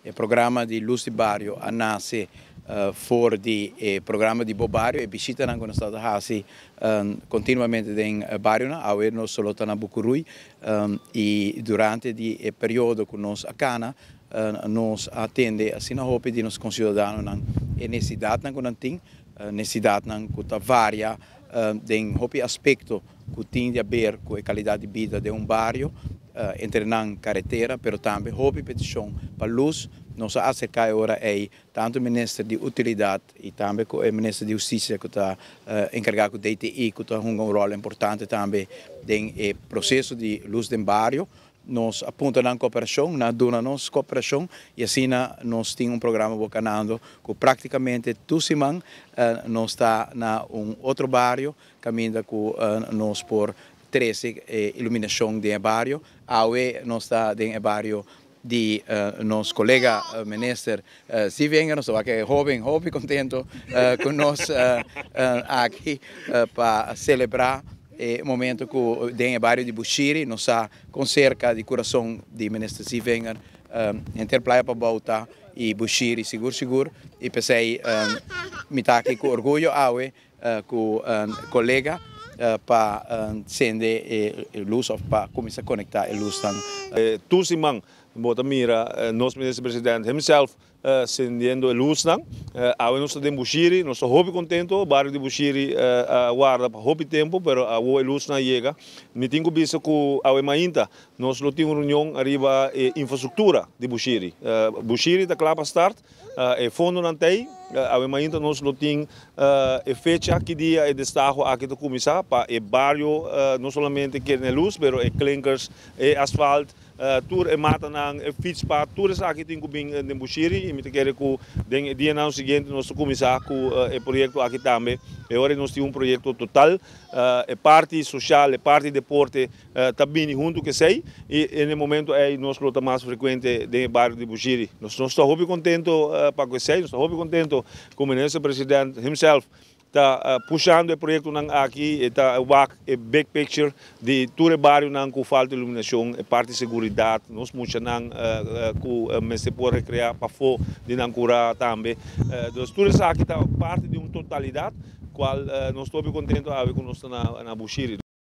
O programa de Luz de Bairro nasce voor die programma di Bobario e visita anche uno stato hasi continuamente in Bario, avendo solo na Bucurui e durante il periodo che nos acana nos attende assim na hope di nos considerano na necessidade na conanting necessidade na kuta varia den hope aspecto que tem a ver com a qualidade de vida de bairro entre na carretera, pero também hope petição para luz nos acercar agora é tanto o ministro de utilidade e também o ministro de justiça que está encarregado do DTI que está um rol importante também no processo de luz do bairro. Nos apunta na cooperação, na dona nos cooperação e assim nós temos programa bocanando que praticamente tudo semana nós está na outro bairro caminhando com nós por 13 iluminação de bairro, awe nós está de bairro de nosso colega ministro Sivenga, nós estamos aqui jovem contento com nós aqui para celebrar o momento que tem o bairro de Bushiri, nós com cerca de coração de ministro Sivenga interplaya para voltar e Bushiri seguro e pensei me está aqui com orgulho awe com colega para acender luz ou para começar a conectar a luz. Tusimang, bota mira, nosso ministro presidente himself acendendo a luz, awe nós temos Bushiri, nós estamos muito contentes, o bairro de Bushiri guarda para muito tempo, pero a luz não chega. Me tenho visto que awe mainta, nós não temos reunião arriba infraestrutura de Bushiri. Bushiri está claro para start, fundo não tem, awe mainta nós não temos fecha que dia é destaque aqui do começar para o bairro não somente que na luz, pero clinkers, asfalto. Tour e mata na fietspad, tour is aqui tem bem em Bushiri e me quero que den dia não seguinte nós começar com o projeto aqui também. E agora nós temos projeto total, é parte social, é parte de deporte, também junto que sei e no momento é nós luta mais frequente no bairro de Bushiri. Nós estamos muito contentes para que sei, nós estamos muito contentes com o ministro presidente himself. Está puxando o projeto aqui, está o big picture de todo o bairro com falta de iluminação, parte de segurança, nós mostramos que o se pode criar para fora de curar também. Então, tudo isso aqui está parte de uma totalidade, qual nós estamos contentes com nós na Bushiri.